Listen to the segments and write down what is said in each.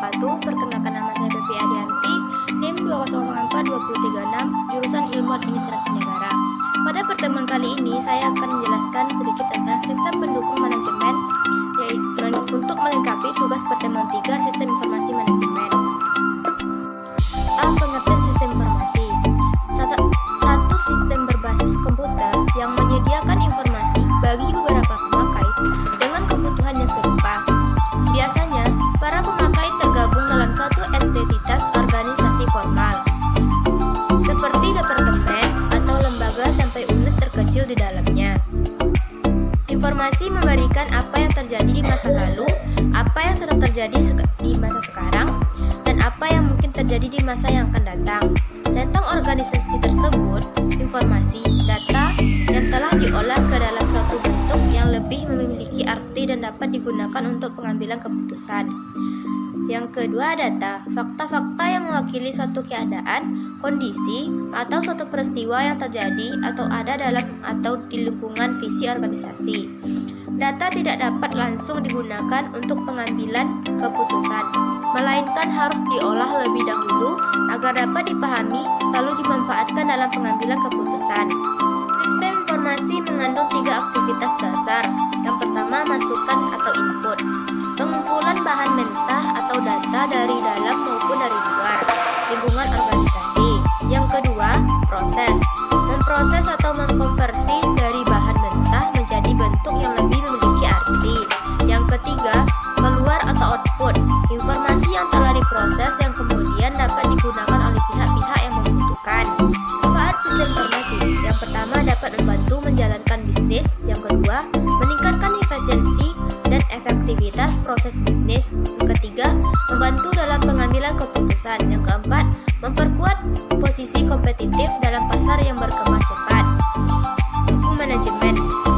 wabarakatuh. Perkenalkan, nama saya Devi Adianti, NIM 2004236, jurusan Ilmu Administrasi Negara. Pada pertemuan kali ini, saya akan menjelaskan sedikit tentang sistem pendukung manajemen, yaitu untuk melengkapi tugas pertemuan 3 Sistem Informasi Manajemen. Pengertian sistem informasi. Satu sistem berbasis komputer yang menyediakan informasi bagi beberapa pemakai dengan kebutuhan yang serupa. Biasanya, para pemakai tergabung dalam suatu entitas organisasi formal, seperti departemen atau lembaga sampai unit terkecil di dalamnya. Informasi memberikan apa yang terjadi di masa lalu, apa yang sedang terjadi di masa sekarang, dan apa yang mungkin terjadi di masa yang akan datang. Tentang organisasi tersebut, informasi, data yang telah diolah ke dalam suatu bentuk yang lebih memiliki arti dan dapat digunakan untuk pengambilan keputusan. Yang kedua, data, fakta-fakta yang mewakili suatu keadaan, kondisi, atau suatu peristiwa yang terjadi atau ada dalam atau di lingkungan visi organisasi. Data tidak dapat langsung digunakan untuk pengambilan keputusan, melainkan harus diolah lebih dahulu agar dapat dipahami lalu dimanfaatkan dalam pengambilan keputusan. Sistem informasi mengandung 3 aktivitas dasar. Yang pertama, masukan atau input, pengumpulan bahan mentah atau data dari dalam maupun dari luar lingkungan organisasi. Yang kedua, proses, memproses atau mengkonversi dari bahan mentah menjadi bentuk yang lebih memiliki arti. Yang ketiga, keluar atau output, informasi yang telah diproses yang kemudian dapat digunakan oleh pihak-pihak yang membutuhkan. Manfaat sistem informasi. Yang pertama, dapat membantu menjalankan bisnis. Yang kedua, meningkatkan efisiensi dan efektivitas proses bisnis. Yang ketiga, membantu dalam pengambilan keputusan. Yang keempat, memperkuat posisi kompetitif dalam pasar yang berkembang cepat. Dukung manajemen.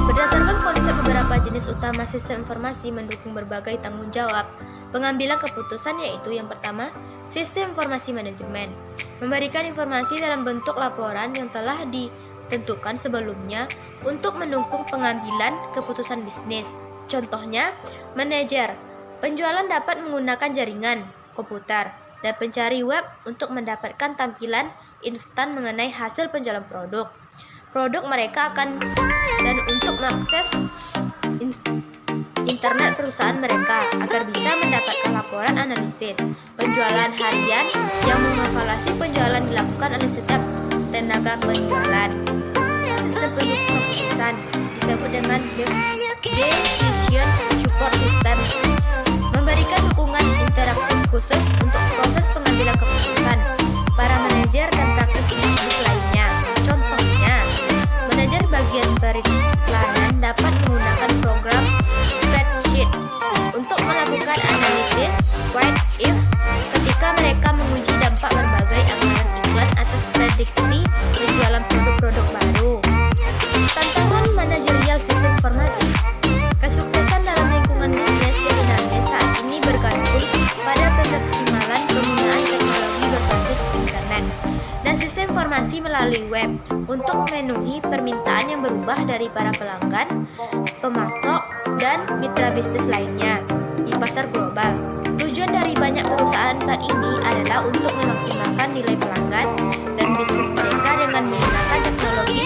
Berdasarkan konsep beberapa jenis utama sistem informasi mendukung berbagai tanggung jawab pengambilan keputusan, yaitu yang pertama, sistem informasi manajemen, memberikan informasi dalam bentuk laporan yang telah ditentukan sebelumnya untuk mendukung pengambilan keputusan bisnis. Contohnya, manajer penjualan dapat menggunakan jaringan komputer dan pencari web untuk mendapatkan tampilan instan mengenai hasil penjualan produk mereka dan untuk mengakses internet perusahaan mereka agar bisa mendapatkan laporan analisis penjualan harian yang mengevaluasi penjualan dilakukan oleh setiap tenaga penjualan. Sistem pendukung keputusan disebut dengan Decision Support System, memberikan dukungan interaktif khusus untuk proses pengambilan keputusan para manajer dan praktik bisnis lainnya. Contohnya, manajer bagian periklanan dapat menggunakan program spreadsheet untuk melakukan analisis what if ketika mereka menguji dampak berbagai anggaran iklan atas prediksi penjualan produk-produk baru. Tantangan manajerial sistem informasi. Kesuksesan dalam lingkungan bisnis yang dinamis saat ini bergantung pada pemaksimalan penggunaan teknologi berbasis internet dan sistem informasi melalui web untuk memenuhi permintaan yang berubah dari para pelanggan, pemasok, dan mitra bisnis lainnya di pasar global. Tujuan dari banyak perusahaan saat ini adalah untuk memaksimalkan nilai pelanggan dan bisnis mereka dengan menggunakan teknologi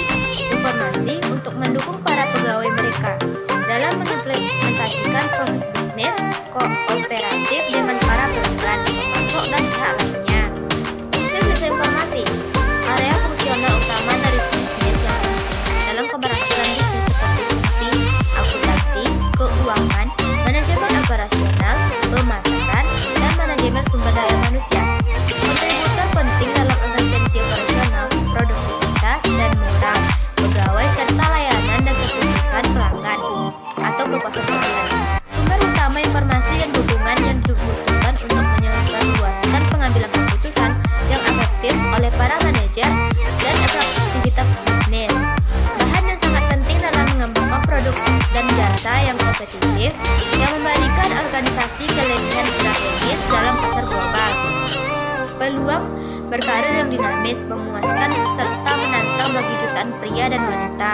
informasi untuk mendukung para pegawai mereka dalam mengimplementasikan proses bisnis kooperatif dengan para pelanggan, pemasok, dan pihak lainnya. Sistem informasi, area fungsional utama dari bisnis yang dalam keberhasilan bisnis seperti fungsi, akuntansi, keuangan, manajemen operasional, pemasaran, dan manajemen sumber daya manusia. Kontributor penting dalam efisiensi operasional, produktivitas, dan moral pegawai serta layanan dan keputusan pelanggan atau kepuasan pelanggan. Sumber utama informasi dan dukungan yang dibutuhkan untuk menyebarluaskan pengambilan keputusan yang efektif oleh para manajer dan efektivitas bisnis. Bahan yang sangat penting dalam mengembangkan produk dan jasa yang kompetitif yang memberikan organisasi kelebihan strategis dalam pasar global. Peluang berkarir yang dinamis, memuaskan, serta menantang bagi jutaan pria dan wanita.